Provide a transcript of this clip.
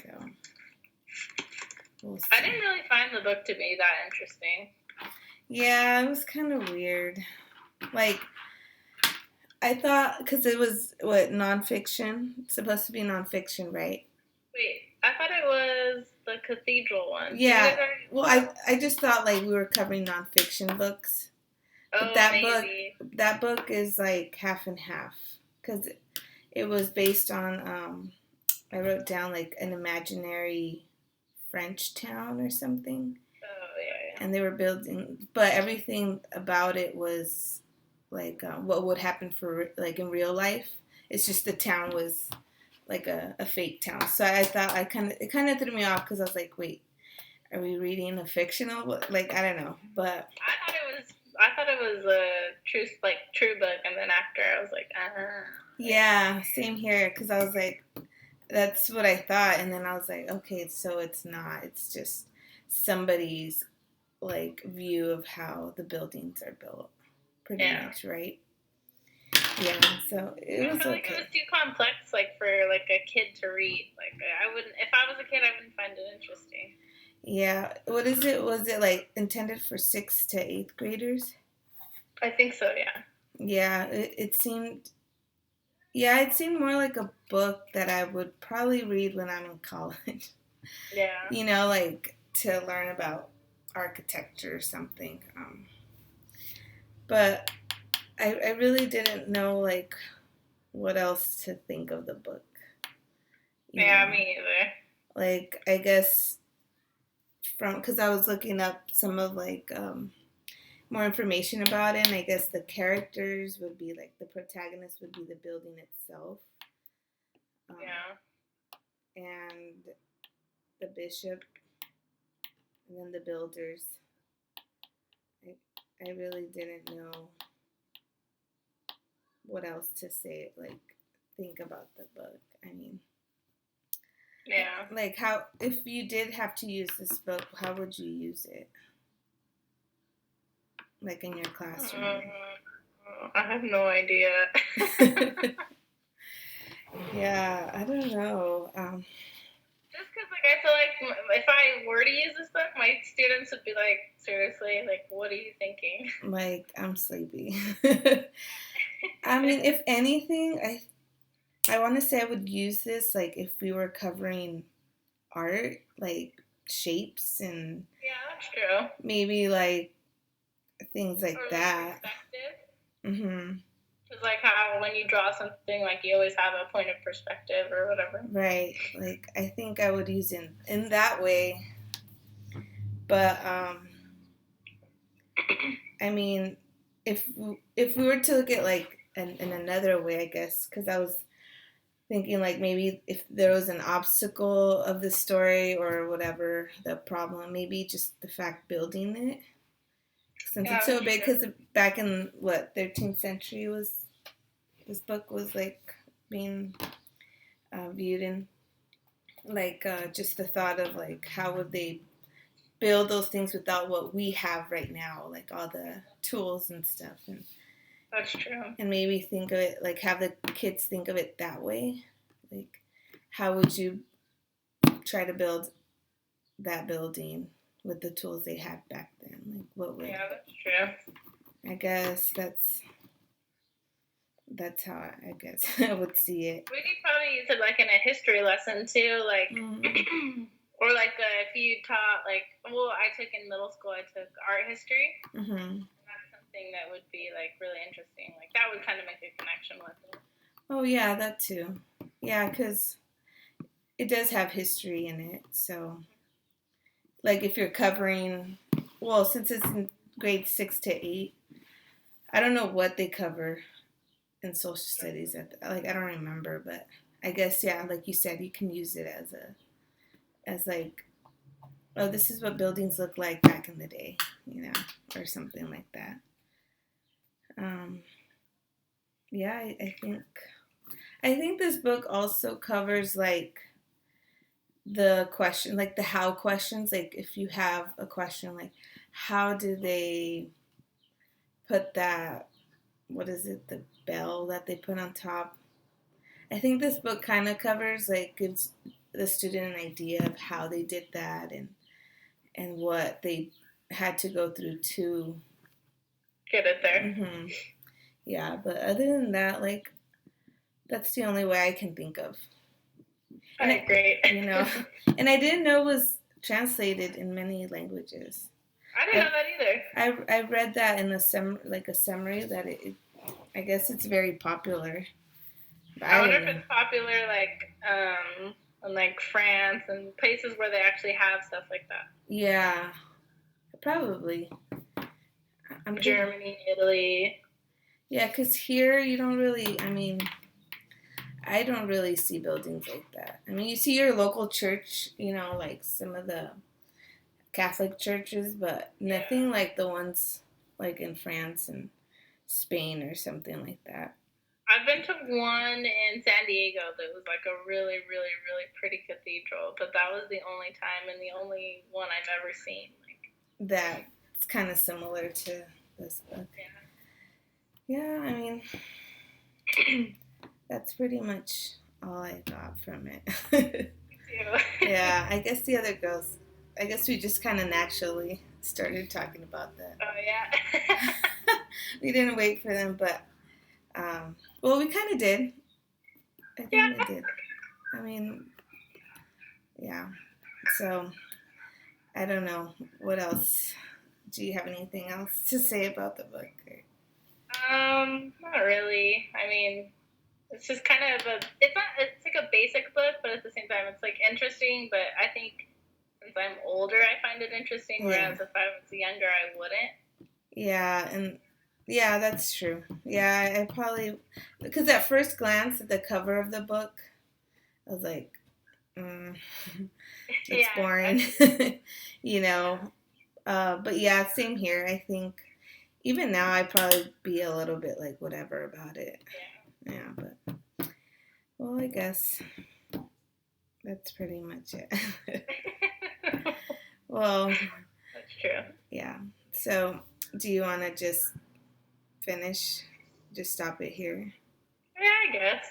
So, we'll see. I didn't really find the book to be that interesting. Yeah, it was kind of weird. Like, I thought, because it was, nonfiction? It's supposed to be nonfiction, right? Wait, I thought it was the cathedral one. Yeah. Well, I just thought, like, we were covering nonfiction books. But maybe. that book is, like, half and half. Because it was based on, I wrote down, like, an imaginary French town or something. Oh, yeah. And they were building, but everything about it was like what would happen for like in real life. It's just the town was like a fake town. So I thought it kind of threw me off because I was like, wait, are we reading a fictional? Like I don't know, but I thought it was a true book, and then after I was like, yeah, same here because I was like, that's what I thought, and then I was like, okay, so it's not. It's just somebody's like view of how the buildings are built, pretty much, right? Yeah, so it was okay. It was too complex, like for like a kid to read. Like I wouldn't, if I was a kid, I wouldn't find it interesting. Yeah, what is it? Was it like intended for 6th to 8th graders? I think so. Yeah. Yeah, it seemed. Yeah, it seemed more like a book that I would probably read when I'm in college. Yeah. You know, like to learn about architecture or something. But I really didn't know like what else to think of the book. Yeah, me either. Like I guess because I was looking up some of like more information about it, and I guess the characters would be like the protagonist would be the building itself. And the bishop, and then the builders. I really didn't know what else to say, like, think about the book. I mean, yeah. Like, how, if you did have to use this book, how would you use it? Like, in your classroom? I have no idea. Yeah, I don't know. Just because, like, I feel like if I were to use this book, my students would be like, seriously, like, what are you thinking? Like, I'm sleepy. I mean, if anything, I want to say I would use this, like, if we were covering art, like, shapes and... Yeah, that's true. Maybe, like, things like that. Mm-hmm. Because, like, how when you draw something, like, you always have a point of perspective or whatever. Right. Like, I think I would use it in that way. But, I mean, if we were to look at, like, in another way, I guess, because I was thinking, like, maybe if there was an obstacle of the story or whatever the problem, maybe just the fact building it. Since it's so big, because back in, 13th century was, this book was, like, being viewed in, like, just the thought of, like, how would they build those things without what we have right now, like all the tools and stuff. And that's true. And maybe think of it, like, have the kids think of it that way. Like, how would you try to build that building with the tools they had back then? Like, what would... Yeah, that's true. I guess that's how I guess I would see it. We could probably use it like in a history lesson too, like, or like if you taught like, well, I took in middle school, I took art history. And that's something that would be like really interesting. Like that would kind of make a connection with it. Oh yeah, that too. Yeah, because it does have history in it. So, like, if you're covering, well, since it's in grade 6 to 8, I don't know what they cover in social studies. Like, I don't remember, but I guess, yeah, like you said, you can use it as like, oh, this is what buildings look like back in the day, you know, or something like that. Yeah, I think this book also covers, like, the question, like the how questions. Like, if you have a question, like, how do they put that, what is it, the bell that they put on top? I think this book kind of covers, like, gives the student an idea of how they did that and what they had to go through to get it there. Mm-hmm. Yeah, but other than that, like, that's the only way I can think of. And I agree. You know, and I didn't know it was translated in many languages. I didn't know that either. I read that in a summary that I guess it's very popular. I wonder if it's popular in like France and places where they actually have stuff like that. Yeah, probably. Germany, Italy. Yeah, because here you don't really, I mean, I don't really see buildings like that. I mean, you see your local church, you know, like some of the Catholic churches, but nothing like the ones like in France and Spain or something like that. I've been to one in San Diego that was like a really, really, really pretty cathedral, but that was the only time and the only one I've ever seen. Like that's kind of similar to this book. Yeah, I mean, that's pretty much all I got from it. Yeah, I guess the other girls, I guess we just kind of naturally started talking about that. Oh, yeah. We didn't wait for them, but, well, we kind of did. I think we did. I mean, yeah. So, I don't know. What else? Do you have anything else to say about the book? Not really. I mean, it's just kind of it's like a basic book, but at the same time, it's like interesting. But I think since I'm older, I find it interesting. Whereas if I was younger, I wouldn't. Yeah, and yeah, that's true. Yeah, I probably because at first glance at the cover of the book, I was like, it's boring, you know. But yeah, same here. I think even now I'd probably be a little bit like whatever about it. Yeah, but well, I guess that's pretty much it. Well, that's true. Yeah. So, do you want to just finish? Just stop it here? Yeah, I guess.